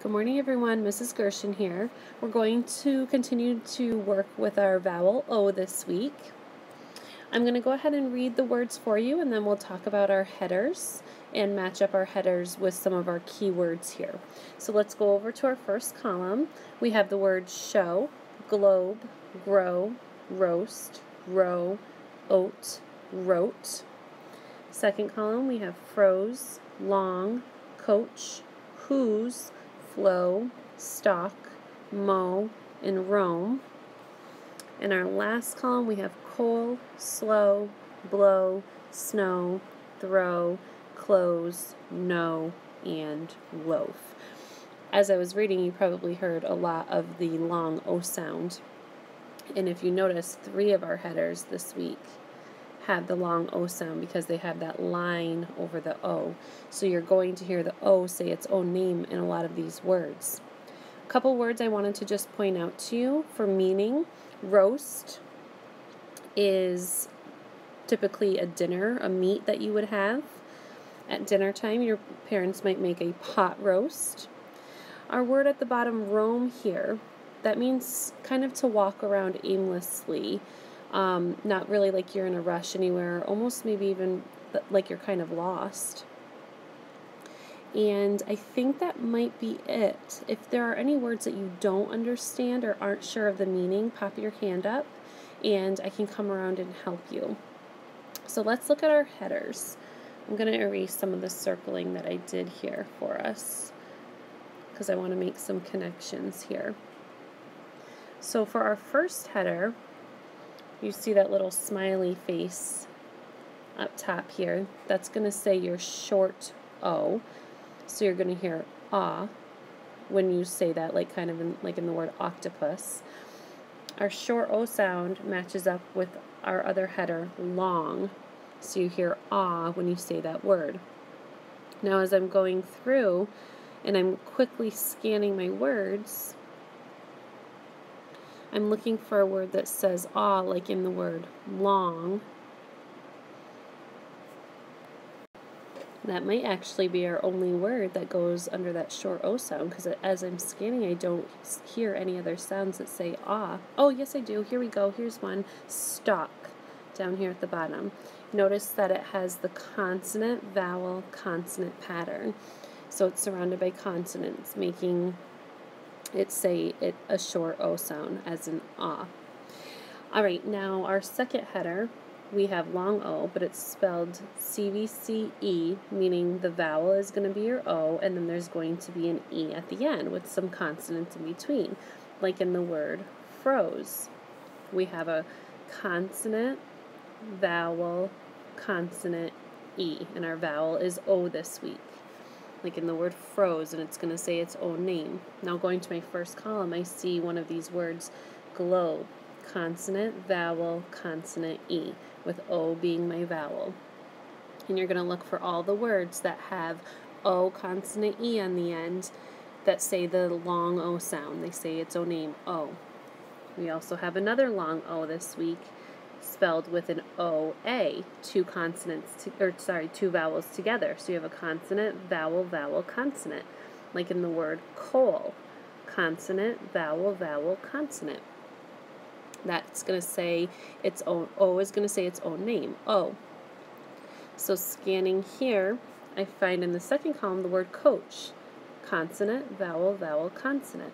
Good morning, everyone. Mrs. Gershon here. We're going to continue to work with our vowel O this week. I'm going to go ahead and read the words for you, and then we'll talk about our headers and match up our headers with some of our key words here. So let's go over to our first column. We have the words show, globe, grow, roast, row, oat, wrote. Second column, we have froze, long, coach, whose, flow, stalk, mow, and roam. In our last column, we have coal, slow, blow, snow, throw, close, know, and loaf. As I was reading, you probably heard a lot of the long O sound. And if you notice, 3 of our headers this week have the long O sound because they have that line over the O. So you're going to hear the O say its own name in a lot of these words. A couple words I wanted to just point out to you for meaning. Roast is typically a dinner, a meat that you would have. At dinner time, your parents might make a pot roast. Our word at the bottom, roam, here, that means kind of to walk around aimlessly. Not really like you're in a rush anywhere, almost maybe even like you're kind of lost. And I think that might be it. If there are any words that you don't understand or aren't sure of the meaning, pop your hand up and I can come around and help you. So let's look at our headers. I'm going to erase some of the circling that I did here for us because I want to make some connections here. So for our first header, you see that little smiley face up top here. That's going to say your short O. So you're going to hear ah when you say that, like kind of like in the word octopus. Our short O sound matches up with our other header, long. So you hear ah when you say that word. Now as I'm going through and I'm quickly scanning my words, I'm looking for a word that says ah, like in the word long. That might actually be our only word that goes under that short O sound, because as I'm scanning, I don't hear any other sounds that say ah. Oh, yes, I do. Here we go. Here's one. Stalk, down here at the bottom. Notice that it has the consonant, vowel, consonant pattern. So it's surrounded by consonants, making it say it a short O sound, as in ah. All right, now our second header, we have long O, but it's spelled CVCE, meaning the vowel is going to be your O, and then there's going to be an E at the end with some consonants in between, like in the word froze. We have a consonant, vowel, consonant, E, and our vowel is O this week, like in the word froze, and it's going to say its own name. Now going to my first column, I see one of these words, globe, consonant, vowel, consonant, E, with O being my vowel. And you're going to look for all the words that have O consonant E on the end that say the long O sound. They say its own name, O. We also have another long O this week, spelled with an O-A, two vowels together. So you have a consonant, vowel, vowel, consonant, like in the word coal, consonant, vowel, vowel, consonant. That's going to say its own, O is going to say its own name, O. So scanning here, I find in the second column the word coach, consonant, vowel, vowel, consonant.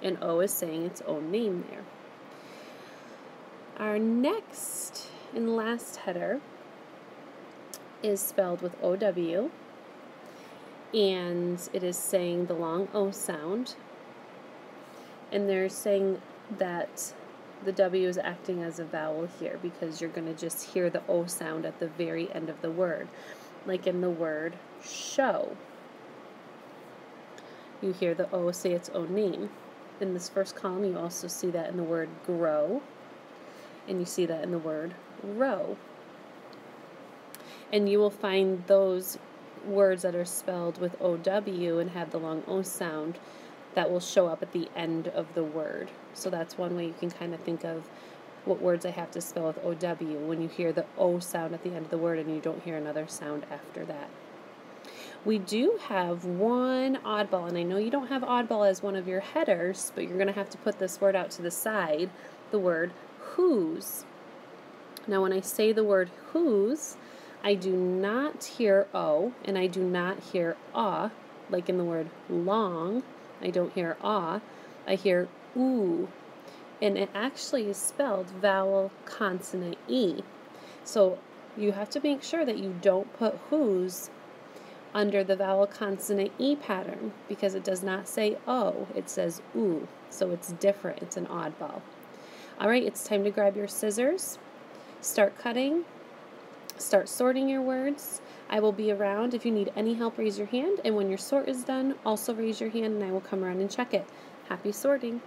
And O is saying its own name there. Our next and last header is spelled with O-W, and it is saying the long O sound. And they're saying that the W is acting as a vowel here because you're going to just hear the O sound at the very end of the word, like in the word show. You hear the O say its own name. In this first column, you also see that in the word grow, and you see that in the word row. And you will find those words that are spelled with O-W and have the long O sound that will show up at the end of the word. So that's one way you can kind of think of what words I have to spell with O-W when you hear the O sound at the end of the word and you don't hear another sound after that. We do have one oddball, and I know you don't have oddball as one of your headers, but you're going to have to put this word out to the side, the word whose. Now when I say the word whose, I do not hear O, and I do not hear ah, like in the word long. I don't hear ah, I hear oo, and it actually is spelled vowel consonant E. So you have to make sure that you don't put whose under the vowel consonant E pattern, because it does not say O, it says oo, so it's different, it's an oddball. All right, it's time to grab your scissors, start cutting, start sorting your words. I will be around. If you need any help, raise your hand, and when your sort is done, also raise your hand and I will come around and check it. Happy sorting!